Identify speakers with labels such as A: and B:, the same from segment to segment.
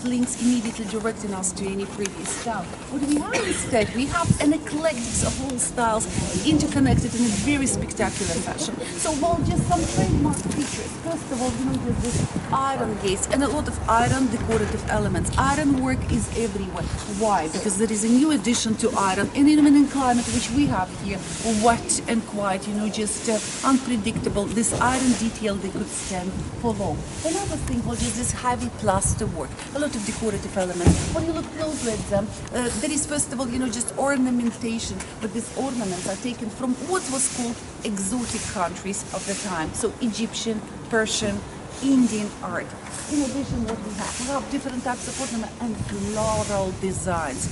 A: links immediately directing us to any previous town. What we have instead, we have an eclectic of all styles interconnected in a very spectacular fashion. So, well, just some trademark features. First of all, there's this iron gates and a lot of iron decorative elements. Iron work is everywhere. Why? Because there is a new addition to iron, and even in climate which we have here, wet and quiet, just unpredictable, this iron detail they could stand for long. Another thing was just this heavy plaster work, a lot of decorative elements. When you look closely at them, there is first of all, just ornamentation, but these ornaments are taken from what was called exotic countries of the time. So Egyptian, Persian, Indian art. In addition, what we have different types of ornament and floral designs.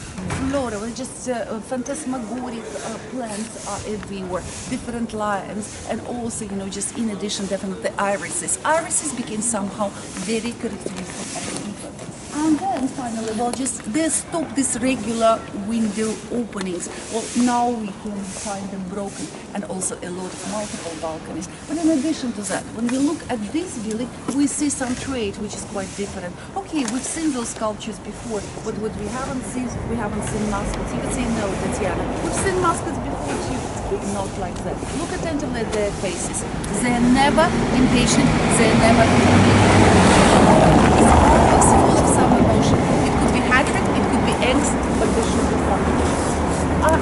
A: Floral, just phantasmagoric plants are everywhere, different lions, and also, just in addition, definitely irises. Irises became somehow very characteristic of the people. And then finally, they stop these regular window openings. Well, now we can find them broken, and also a lot of multiple balconies. But in addition to that, when we look at this building, we see some trade which is quite different. Okay, we've seen those sculptures before, but what we haven't seen muskets. You could say no, Tatiana. We've seen muskets before too, but not like that. Look attentively at their faces. They're never impatient. They're never full of some emotion. It could be hatred, it could be angst, but there should be some emotion.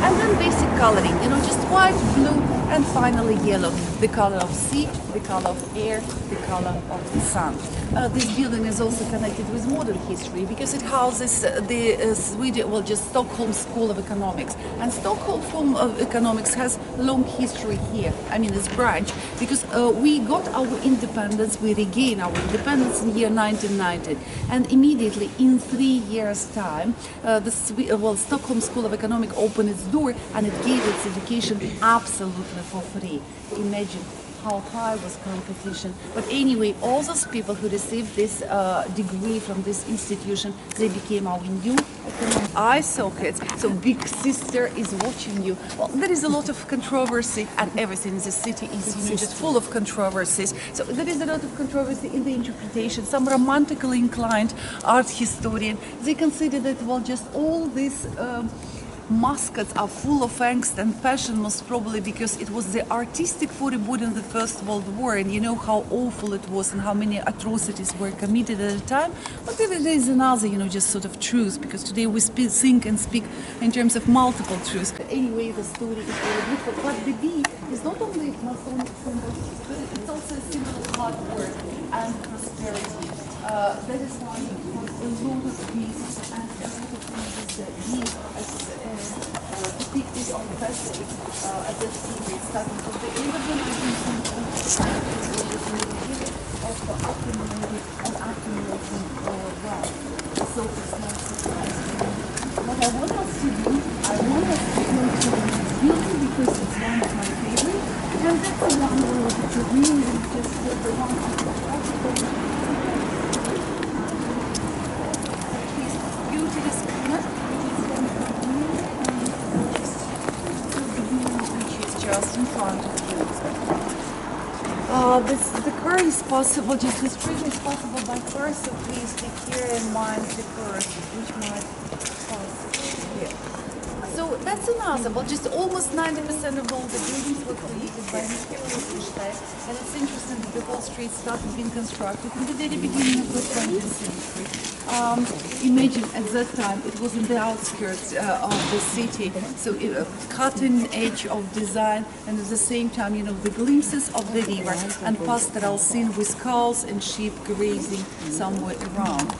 A: And then basic coloring, just white, blue, and finally yellow. The color of sea, the color of air, the color of the sun. This building is also connected with modern history because it houses the Stockholm School of Economics. And Stockholm School of Economics has long history here. It's branch because we got our independence, we regained our independence in year 1990. And immediately in 3 years' time, Stockholm School of Economics opened its door and it gave its education absolutely for free. Imagine how high was competition. But anyway, all those people who received this degree from this institution, they became our new economic eye sockets. So big sister is watching you. Well, there is a lot of controversy, and everything in the city is just full of controversies. So there is a lot of controversy in the interpretation. Some romantically inclined art historian, they consider that just all this muskets are full of angst and passion, most probably because it was the artistic Voribud in the First World War, and you know how awful it was and how many atrocities were committed at the time. But there is another, just sort of truth, because today we think and speak in terms of multiple truths. But anyway, the story is very beautiful. But the bee is not only a Masonic symbol, but it's also a symbol of hard work and prosperity. That is why it was a lot of bees and a lot of things that bee depicted on facades at that period, starting from the end of the 19th century to the period of accumulating wealth. So it's not surprising. What I want us to do, I want us to go to this building because it's one of my favorites, and that's the one where the really just the one of the architecture. Go to this corner. Just in front of you. The car is possible, just the street is possible by car, so please take care in mind the cars which might pass here. So that's another, just almost 90% of all the buildings were created by Liechtenstein, and it's interesting that the whole street started being constructed in the very beginning of the 20th century. Imagine at that time it was in the outskirts of the city, so cutting edge of design, and at the same time, the glimpses of the river and pastoral scene with cows and sheep grazing somewhere around.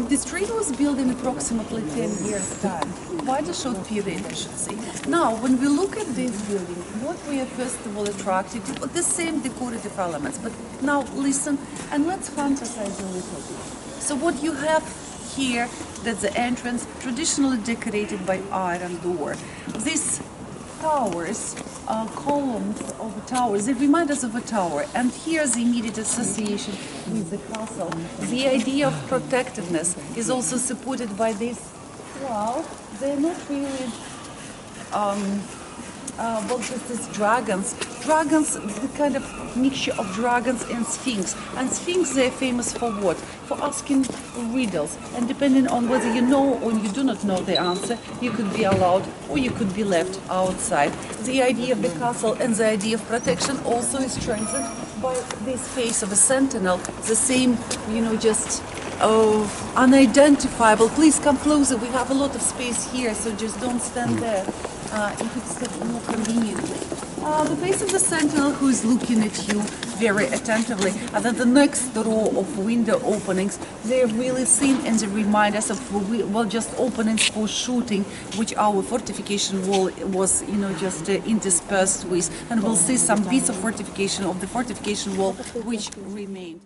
A: The street was built in approximately 10 years' time, quite a short period, I should say. Now, when we look at this building, what we are first of all attracted to, the same decorative elements, but now listen and let's fantasize a little bit. So what you have here, that's the entrance, traditionally decorated by iron door. These towers, columns of towers, they remind us of a tower, and here's the immediate association with the castle. The idea of protectiveness is also supported by this. Well, they're not really just these dragons dragons, the kind of mixture of dragons and sphinx. And sphinx, they're famous for what? For asking riddles. And depending on whether you know or you do not know the answer, you could be allowed or you could be left outside. The idea of the castle and the idea of protection also is strengthened by this face of a sentinel, the same, just unidentifiable. Please come closer. We have a lot of space here, so just don't stand there. If it's more convenient. The face of the sentinel who is looking at you very attentively. And then the next row of window openings, they're really thin and they remind us of just openings for shooting, which our fortification wall was, just interspersed with. And we'll see some bits of fortification of the fortification wall which remained.